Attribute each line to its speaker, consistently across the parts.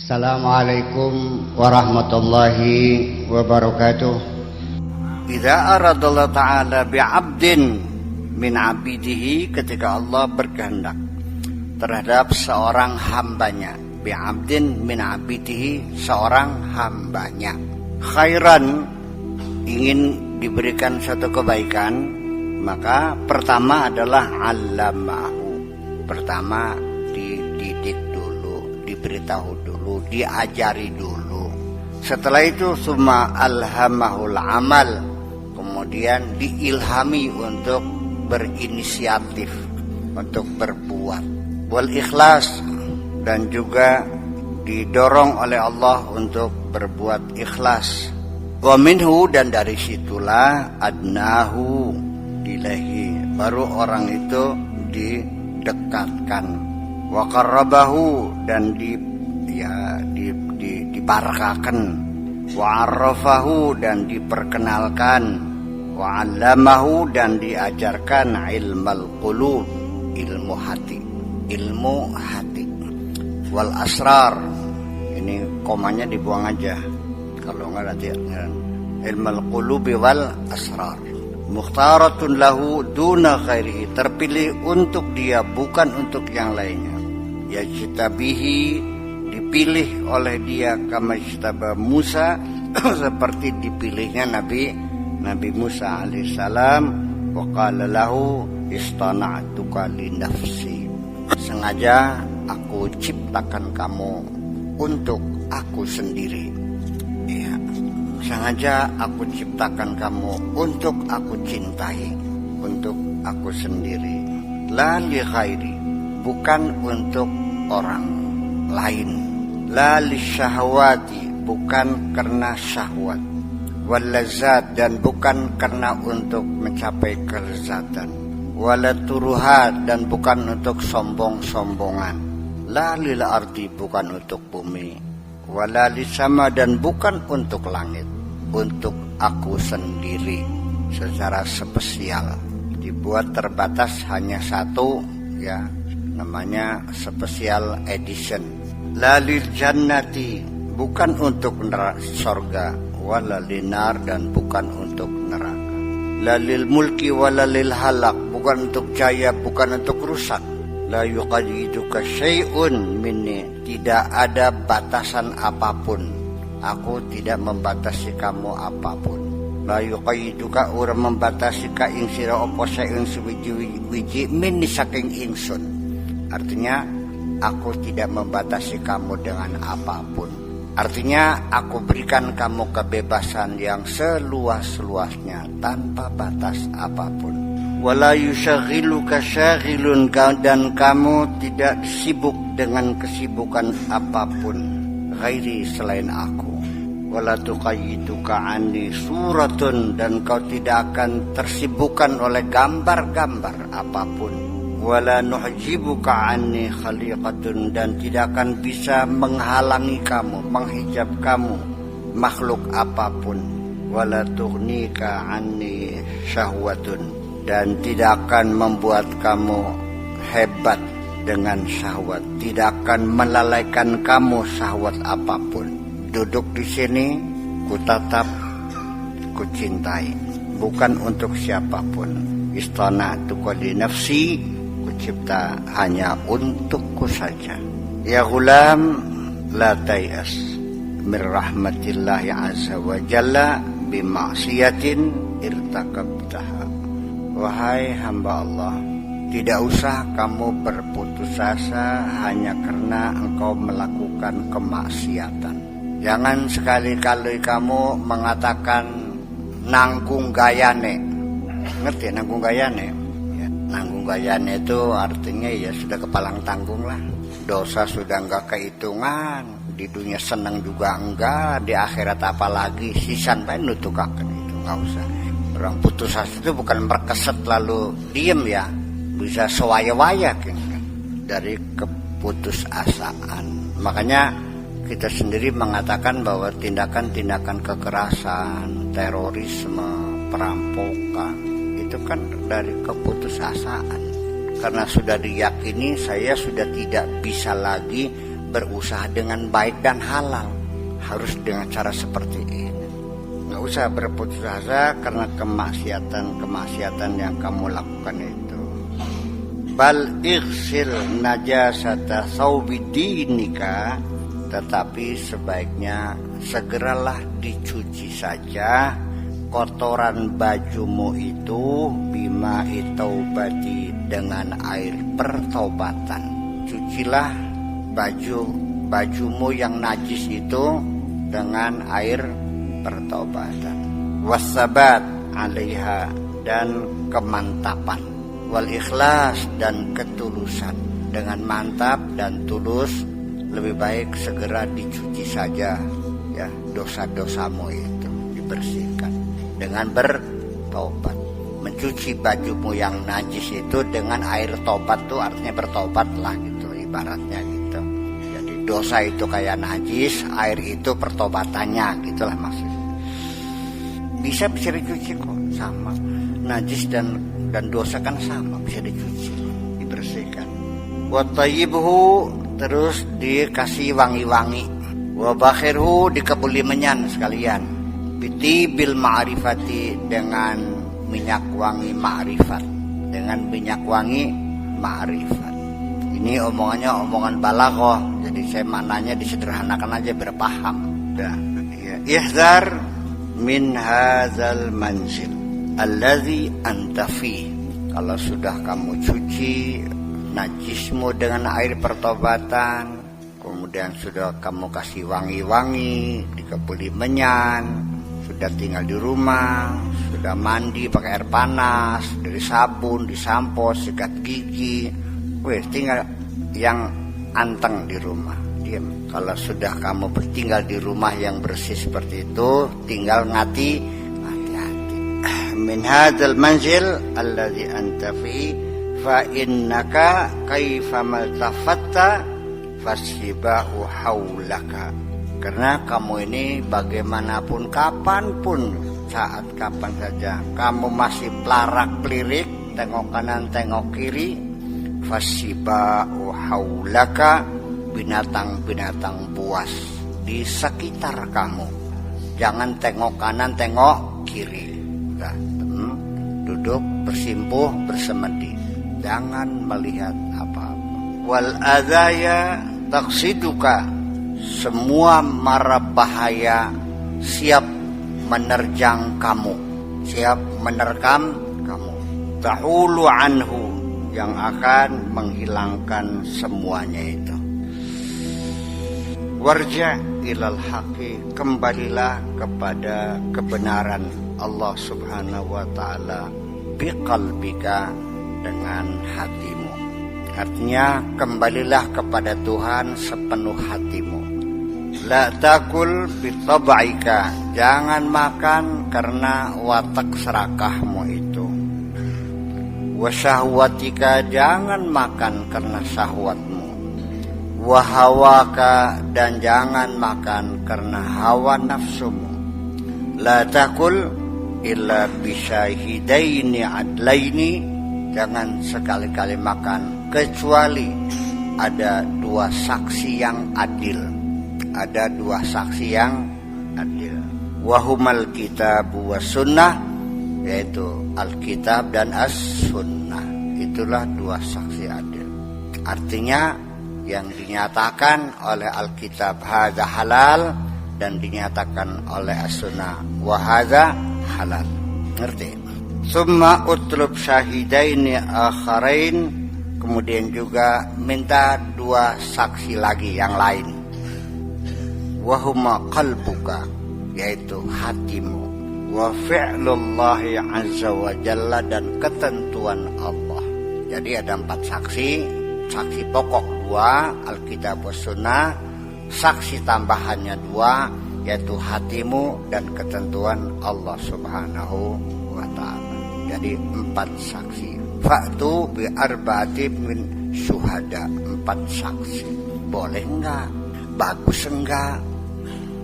Speaker 1: Assalamualaikum warahmatullahi wabarakatuh. Idza aradallahu ta'ala bi'abdin min 'abidihi, ketika Allah berkehendak terhadap seorang hambanya, bi'abdin min 'abidihi, seorang hambanya, khairan, ingin diberikan suatu kebaikan, maka pertama adalah 'allamahu, pertama dididik dulu, diberitahu dulu, diajari dulu. Setelah itu summa alhamahul amal, kemudian diilhami untuk berinisiatif, untuk berbuat, wal ikhlas, dan juga didorong oleh Allah untuk berbuat ikhlas. Wa minhu, dan dari situlah adnahu ilaihi, baru orang itu didekatkan, wa qarrabahu, dan dibarakakan, wa arrafahu, dan diperkenalkan, wa 'allamahu, dan diajarkan ilmal qulub, ilmu hati, wal asrar, ini komanya dibuang aja kalau enggak nanti ilmal qulubi wal asrar, mukhtaratun lahu duna khairihi, terpilih untuk dia bukan untuk yang lainnya, yajtabihi, dipilih oleh dia, kama ijtaba Musa, seperti dipilihnya Nabi Musa alaihissalam, wa qala lahu istana'tuka li nafsi, sengaja aku ciptakan kamu untuk aku sendiri. Ya, sengaja aku ciptakan kamu untuk aku cintai, untuk aku sendiri. La li khairi, bukan untuk orang lain. La li syahwati, bukan karena syahwat. Wal lazat, dan bukan karena untuk mencapai kelezatan. Wala turuhat, dan bukan untuk sombong-sombongan. La lil ardi, bukan untuk bumi. Wala lisama, dan bukan untuk langit. Untuk aku sendiri, secara spesial. Dibuat terbatas hanya satu, ya, namanya special edition. La lil jannati, bukan untuk surga. Wala linar, dan bukan untuk neraka. La lil mulki wala lil halak, bukan untuk jaya, bukan untuk rusak. La yuqayyiduka syai'un minni, tidak ada batasan apapun, aku tidak membatasi kamu apapun. La yuqayyiduka, ora membatasi ka ing sira apa syai'un suwiji-wiji minni saking ingsun. Artinya aku tidak membatasi kamu dengan apapun. Artinya aku berikan kamu kebebasan yang seluas-luasnya tanpa batas apapun. Wala yushaghiluka syaghilun, dan kamu tidak sibuk dengan kesibukan apapun ghairi, selain aku. Wala tuqayyiduka anni suratun, dan kau tidak akan tersibukkan oleh gambar-gambar apapun. Wala nuhjibuka anni khaliqatun, dan tidak akan bisa menghalangi kamu, menghijab kamu makhluk apapun. Wala tughnika anni syahwatun, dan tidak akan membuat kamu hebat dengan syahwat, tidak akan melalaikan kamu syahwat apapun. Duduk di sini, kutatap, kucintai, bukan untuk siapapun. Istana'tuka li nafsi, cipta hanya untukku saja. Ya ghulam, la tayas min rahmatillahi azza wa jalla bima'siyatin irtakabtaha. Wahai hamba Allah, tidak usah kamu berputus asa hanya karena engkau melakukan kemaksiatan. Jangan sekali-kali kamu mengatakan nanggung gayane. Ngerti nanggung gayane? Nanggung gayane itu artinya ya sudah kepalang tanggung lah. Dosa sudah enggak kehitungan, di dunia senang juga enggak, di akhirat apalagi sisan bae nutukaken itu enggak usah. Orang putus asa itu bukan berkeset lalu diem ya, bisa sewaya-waya kan, dari keputusasaan. Makanya kita sendiri mengatakan bahwa tindakan-tindakan kekerasan, terorisme, perampokan itu kan dari keputusasaan. Karena sudah diyakini saya sudah tidak bisa lagi berusaha dengan baik dan halal. Harus dengan cara seperti ini. Nggak usah berputus asa karena kemaksiatan yang kamu lakukan itu. Bal ighsil najasata thawbi dinika, tetapi sebaiknya segeralah dicuci saja kotoran bajumu itu bima taubati, dengan air pertobatan. Cucilah bajumu yang najis itu dengan air pertobatan. Wasabat alaiha, dan kemantapan. Wal ikhlas, dan ketulusan. Dengan mantap dan tulus, lebih baik segera dicuci saja ya dosa-dosamu itu, dibersihkan dengan bertobat. Mencuci bajumu yang najis itu dengan air tobat tuh artinya bertobatlah gitu, ibaratnya gitu. Jadi dosa itu kayak najis, air itu pertobatannya, gitulah maksudnya. Bisa dicuci kok, sama. Najis dan dosa kan sama, bisa dicuci, dibersihkan. Wa tayyibhu, terus dikasih wangi-wangi. Wa bakhirhu, dikebuli menyan sekalian. Bitibil ma'rifati, dengan minyak wangi ma'rifat. Dengan minyak wangi ma'rifat. Ini omongannya omongan balaghah, jadi saya maknanya disederhanakan aja biar paham. Ya. Ihzar min hadzal manzil allazi anta fi. Kalau sudah kamu cuci najismu dengan air pertobatan, kemudian sudah kamu kasih wangi-wangi, dikebuli menyan, sudah tinggal di rumah, sudah mandi pakai air panas, dari sabun, disampo, sikat gigi, tinggal yang anteng di rumah. Diam. Kalau sudah kamu tinggal di rumah yang bersih seperti itu, tinggal hati-hati. Min hadzal manzil alladzi anta fi fa innaka kaifa maltafatta fasibahu haulaka. Karena kamu ini bagaimanapun, kapanpun, saat kapan saja kamu masih pelarak-pelirik, tengok kanan tengok kiri, fasibahu haulaka, binatang-binatang buas di sekitar kamu. Jangan tengok kanan tengok kiri. Nah, duduk bersimpuh bersemedi, jangan melihat apa-apa. Wal adaya taqsiduka, semua mara bahaya siap menerjang kamu, siap menerkam kamu. Tahulu anhu, yang akan menghilangkan semuanya itu. Warja ilal haqi, kembalilah kepada kebenaran Allah subhanahu wa ta'ala, biqalbika, dengan hatimu. Artinya kembalilah kepada Tuhan sepenuh hatimu. La takul bitab'ika, jangan makan karena watak serakahmu itu. Wa syahwatika, jangan makan karena syahwatmu. Wa hawaka, dan jangan makan karena hawa nafsumu. La takul illa bisyahidaini adlaini, jangan sekali-kali makan kecuali ada dua saksi yang adil. Ada dua saksi yang adil. Wahumal kitab was sunnah, yaitu Alkitab dan as-sunnah. Itulah dua saksi adil. Artinya yang dinyatakan oleh Alkitab hadza halal, dan dinyatakan oleh as-sunnah wa hadza halal. Ngerti? Summa utlub syahidaini akharain, kemudian juga minta dua saksi lagi yang lain. Wahuma qalbuka, yaitu hatimu. Wa fi'lullahi azza wa jalla, dan ketentuan Allah. Jadi ada 4 saksi. Saksi pokok 2, Alkitab wa sunnah. Saksi tambahannya 2, yaitu hatimu dan ketentuan Allah subhanahu wa ta'ala. Jadi 4 saksi. Fa'tu bi arba'ati min syuhada, 4 saksi. Boleh enggak? Bagus enggak?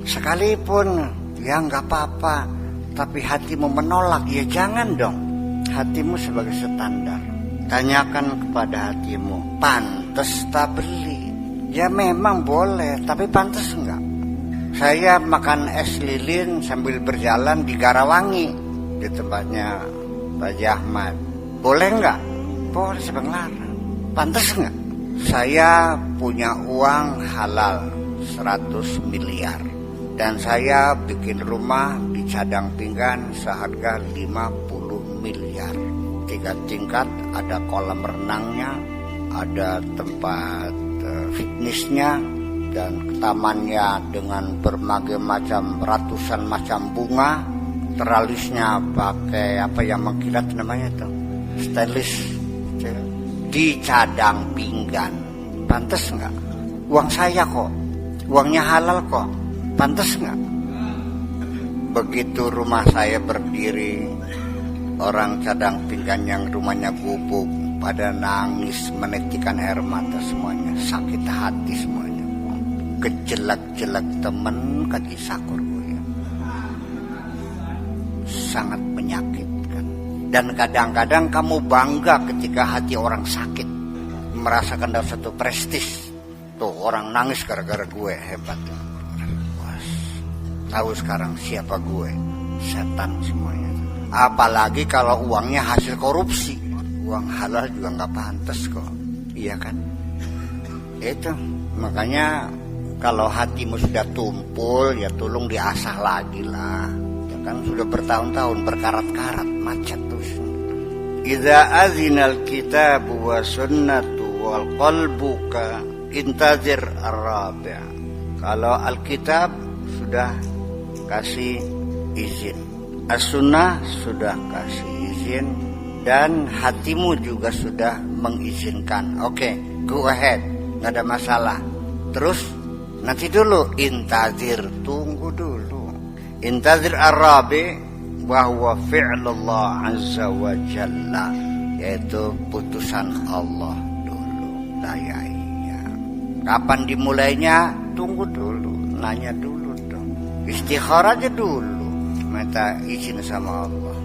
Speaker 1: Sekalipun ya enggak apa-apa, tapi hatimu menolak, ya jangan dong. Hatimu sebagai standar. Tanyakan kepada hatimu, pantas tak beli? Ya memang boleh, tapi pantas enggak? Saya makan es lilin sambil berjalan di Garawangi, di tempatnya Pak Ahmad. Boleh enggak? Boleh, siapa ngelarang? Pantas enggak? Saya punya uang halal 100 miliar. Dan saya bikin rumah di Cadang Pinggan seharga 50 miliar. 3 tingkat, ada kolam renangnya, ada tempat fitnessnya, dan tamannya dengan berbagai macam, ratusan macam bunga. Teralisnya pakai apa yang mengkilat namanya itu, stainless, di Cadang Pinggan. Pantas nggak? Uang saya kok, uangnya halal kok, pantas nggak? Begitu rumah saya berdiri, orang Cadang Pinggan yang rumahnya gubuk pada nangis menitikan air mata semuanya, sakit hati semuanya, kejelak-jelak temen kaki sakur gue, sangat menyakitkan. Dan kadang-kadang kamu bangga ketika hati orang sakit, merasakan dalam satu prestis. Tuh orang nangis gara-gara gue, hebat. Wah, tahu sekarang siapa gue, setan semuanya. Apalagi kalau uangnya hasil korupsi. Uang halal juga nggak pantas kok, iya kan? Itu makanya kalau hatimu sudah tumpul, ya tolong diasah lagi lah. Ya kan sudah bertahun-tahun berkarat-karat, macet terus. Idza azinal kitabu wa sunnatu wal qalbu ka intazir ar-rabi'. Kalau Alkitab sudah kasih izin, as-sunnah sudah kasih izin, dan hatimu juga sudah mengizinkan. Oke, go ahead, nggak ada masalah. Terus nanti dulu, intazir, tunggu dulu. Intazir ar-rabi bahwa fi'lullah azza wa jalla, yaitu putusan Allah dulu. Dayanya. Kapan dimulainya? Tunggu dulu, nanya dulu dong. Istikharah aja dulu, minta izin sama Allah.